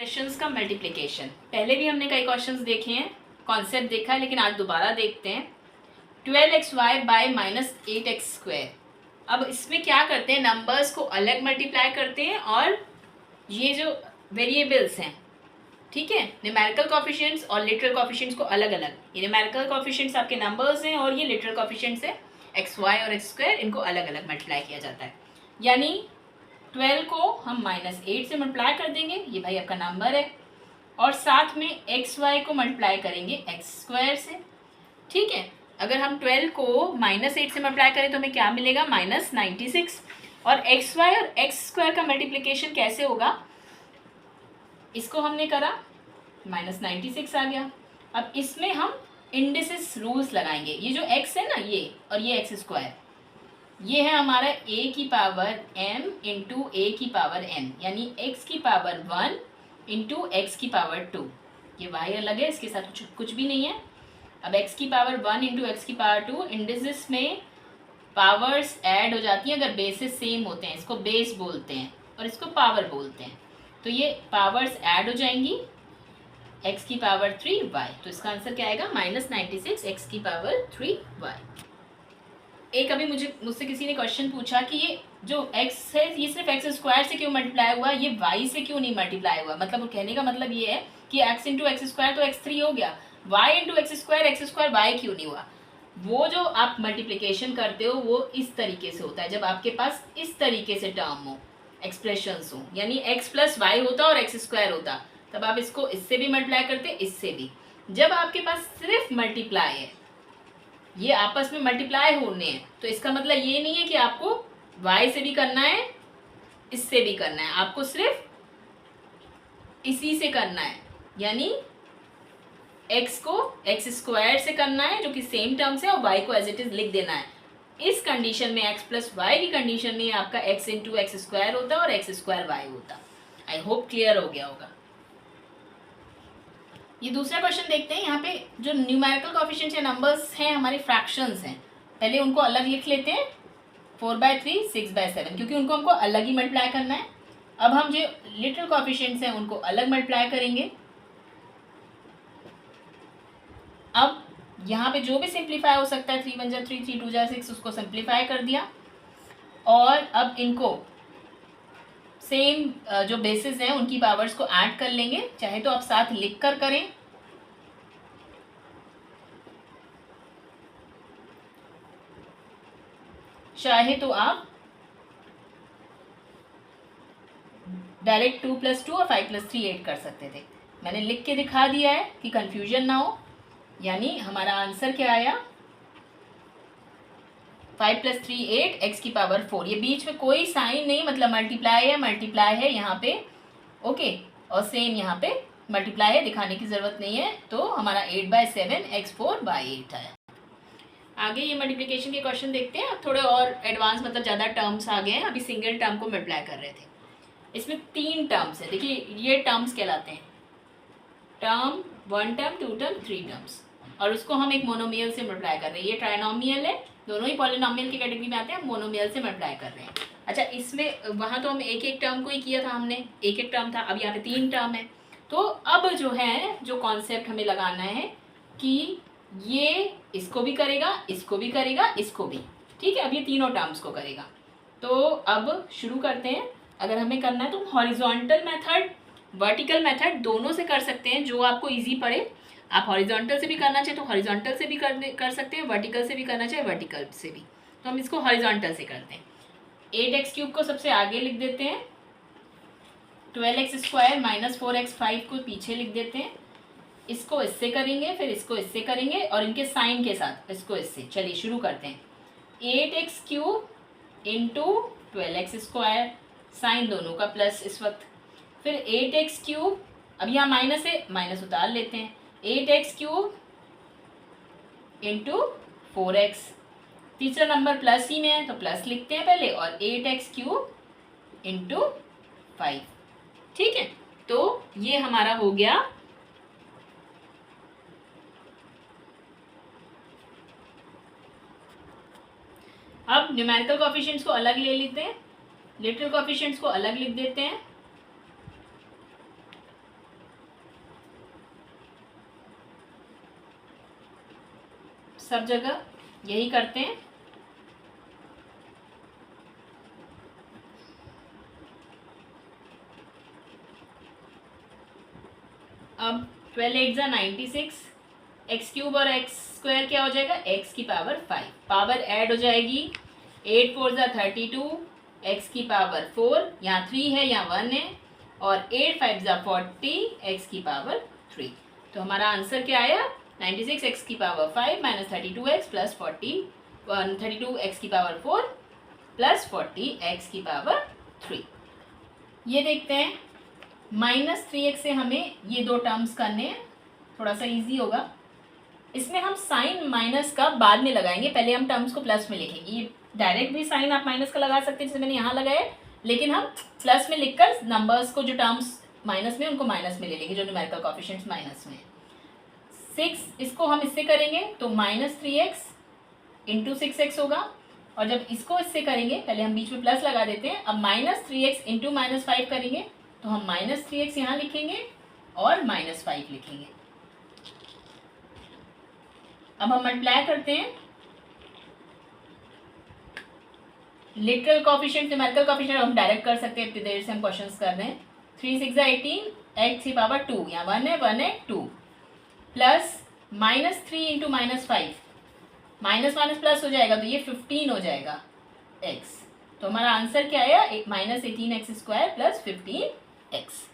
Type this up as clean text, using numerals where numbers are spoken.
Expressions का multiplication. पहले भी हमने कई क्वेश्चंस देखे हैं, कॉन्सेप्ट देखा है, लेकिन आज दोबारा देखते हैं। 12xy bye -8x²। अब इसमें क्या करते हैं, नंबर्स को अलग मल्टीप्लाई करते हैं और ये जो वेरिएबल्स हैं, ठीक है, न्यूमेरिकल कोफिशिएंट्स और लिटरल कोफिशिएंट्स को अलग अलग। ये न्यूमेरिकल कोफिशिएंट्स आपके नंबर्स हैं और ये लिटरल कोफिशिएंट्स है xy और x², इनको अलग अलग मल्टीप्लाई किया जाता है। यानी 12 को हम -8 से मल्टीप्लाई कर देंगे, ये भाई आपका नंबर है, और साथ में xy को मल्टीप्लाई करेंगे x² से, ठीक है। अगर हम 12 को -8 से मल्टीप्लाई करें तो हमें क्या मिलेगा, -96। और xy और x² का मल्टीप्लिकेशन कैसे होगा, इसको हमने करा, -96 आ गया। अब इसमें हम इंडिसेस रूल्स लगाएंगे। ये जो x है ना, ये और ये x², ये है हमारा a की पावर m इंटू a की पावर n, यानी x की पावर 1 इंटू x की पावर 2। ये y अलग है, इसके साथ कुछ भी नहीं है। अब x की पावर 1 इंटू एक्स की पावर 2, इंडिसेस में पावर्स ऐड हो जाती हैं अगर बेसिस सेम होते हैं। इसको बेस बोलते हैं और इसको पावर बोलते हैं। तो ये पावर्स ऐड हो जाएंगी, x की पावर 3y। तो इसका आंसर क्या आएगा, -96 x की पावर 3y। एक अभी मुझसे किसी ने क्वेश्चन पूछा कि ये जो x है ये सिर्फ x² से क्यों मल्टीप्लाई हुआ, ये y से क्यों नहीं मल्टीप्लाई हुआ। मतलब कहने का मतलब ये है कि x इंटू x² तो x3 हो गया, y इंटू x² y क्यों नहीं हुआ। वो जो आप मल्टीप्लिकेशन करते हो वो इस तरीके से होता है, जब आपके पास इस तरीके से टर्म हो, एक्सप्रेशंस हो, यानी x प्लस वाई होता और x² होता, तब आप इसको इससे भी मल्टीप्लाई करते, इससे भी। जब आपके पास सिर्फ मल्टीप्लाई है, ये आपस में मल्टीप्लाई होने हैं, तो इसका मतलब ये नहीं है कि आपको y से भी करना है, इससे भी करना है, आपको सिर्फ इसी से करना है, यानी x को x² से करना है जो कि सेम टर्म से, और y को एज इट इज लिख देना है। इस कंडीशन में x प्लस वाई की कंडीशन में आपका x इंटू x² होता और x² y होता। आई होप क्लियर हो गया होगा। ये दूसरा क्वेश्चन देखते हैं। यहाँ पे जो न्यूमेरिकल कोफिशिएंट्स या नंबर्स हैं हमारे फ्रैक्शंस हैं, पहले उनको अलग लिख लेते हैं, 4/3 6/7, क्योंकि उनको हमको अलग ही मल्टीप्लाई करना है। अब हम जो लिटरल कोफिशिएंट्स हैं उनको अलग मल्टीप्लाई करेंगे। अब यहाँ पे जो भी सिंप्लीफाई हो सकता है, 3 1 जा 3 3 2 जा 6, उसको सिंप्लीफाई कर दिया। और अब इनको सेम जो बेसिस हैं उनकी पावर्स को ऐड कर लेंगे, चाहे तो आप साथ लिख कर करें, चाहे तो आप डायरेक्ट 2 + 2 और 5 + 3 8 कर सकते थे। मैंने लिख के दिखा दिया है कि कंफ्यूजन ना हो। यानी हमारा आंसर क्या आया, 5 + 3 8 x की पावर 4। ये बीच में कोई साइन नहीं, मतलब मल्टीप्लाई है यहाँ पे, ओके, और सेम यहाँ पे मल्टीप्लाई है, दिखाने की जरूरत नहीं है। तो हमारा 8/7 x4/8 आया। आगे ये मल्टीप्लिकेशन के क्वेश्चन देखते हैं। अब थोड़े और एडवांस, मतलब ज़्यादा टर्म्स आ गए हैं, अभी सिंगल टर्म को मल्टीप्लाई कर रहे थे। इसमें 3 टर्म्स है, देखिए ये टर्म्स कहलाते हैं टर्म, 1 टर्म 2 टर्म 3 टर्म्स, और उसको हम एक मोनोमियल से मल्टीप्लाई कर रहे हैं। ये ट्राइनोमियल है, दोनों ही पॉलिनोमियल की कैटेगरी में आते हैं, मोनोमियल से मल्टीप्लाई कर रहे हैं। अच्छा, इसमें वहाँ तो हम एक एक टर्म को ही किया था, हमने एक एक टर्म था, अब यहाँ पे 3 टर्म है। तो अब जो है, जो कॉन्सेप्ट हमें लगाना है कि ये इसको भी करेगा, इसको भी करेगा, इसको भी, ठीक है। अब ये तीनों टर्म्स को करेगा। तो अब शुरू करते हैं। अगर हमें करना है तो हॉरिजॉन्टल मेथड, वर्टिकल मेथड दोनों से कर सकते हैं, जो आपको इजी पड़े। आप हॉरिजॉन्टल से भी करना चाहे तो हॉरिजॉन्टल से भी कर सकते हैं, वर्टिकल से भी करना चाहे वर्टिकल से भी। तो हम इसको हॉरिजॉन्टल से करते हैं। 8x³ को सबसे आगे लिख देते हैं, 12x² - 4x5 को पीछे लिख देते हैं। इसको इससे करेंगे, फिर इसको इससे करेंगे, और इनके साइन के साथ इसको इससे। चलिए शुरू करते हैं। 8x³ इंटू 12x², साइन दोनों का प्लस इस वक्त। फिर 8x³ अब यहाँ माइनस है, माइनस उतार लेते हैं। 8x³ इंटू 4x, तीसरा नंबर प्लस ही में है तो प्लस लिखते हैं पहले, और 8x³ इंटू 5, ठीक है। तो ये हमारा हो गया। अब न्यूमेरिकल कोफिशिएंट्स को अलग ले लेते हैं, लिटरल कोफिशिएंट्स को अलग लिख देते हैं। सब जगह यही करते हैं। अब 12 8 जा 96, एक्स क्यूब और एक्स स्क्वायर क्या हो जाएगा, एक्स की पावर 5, पावर ऐड हो जाएगी, 8 4 जा 32, एक्स की पावर 4, यहाँ 3 है यहाँ 1 है, और 8 5 जा 40, एक्स की पावर 3। तो हमारा आंसर क्या आया, 96 एक्स की power 5 minus 32 x plus 32 x की पावर 4 प्लस 40 एक्स की पावर 3। ये देखते हैं, -3x से हमें ये दो टर्म्स करने हैं, थोड़ा सा इजी होगा। इसमें हम साइन माइनस का बाद में लगाएंगे, पहले हम टर्म्स को प्लस में लिखेंगे। ये डायरेक्ट भी साइन आप माइनस का लगा सकते हैं जैसे मैंने यहाँ लगाया, लेकिन हम प्लस में लिखकर नंबर्स को जो टर्म्स माइनस में उनको माइनस में ले लेंगे, जो न्यूमेरिकल कोएफिशिएंट्स माइनस में। 6 इसको हम इससे करेंगे तो -3x इंटू 6x होगा, और जब इसको इससे करेंगे, पहले हम बीच में प्लस लगा देते हैं, अब -3x इंटू -5 करेंगे तो हम -3x यहाँ लिखेंगे और -5 लिखेंगे। अब हम मल्टीप्लाई करते हैं, लिटरल कोएफिशिएंट न्यूमेरिकल कोएफिशिएंट हम डायरेक्ट कर सकते हैं, इतनी देर से हम क्वेश्चंस कर रहे हैं। 3 6 18, एक्स की पावर 2, यहाँ 1 है 2, plus -3 into -5, minus minus plus हो जाएगा तो ये 15 हो जाएगा x। तो हमारा आंसर क्या आया, -18x² प्लस 15x।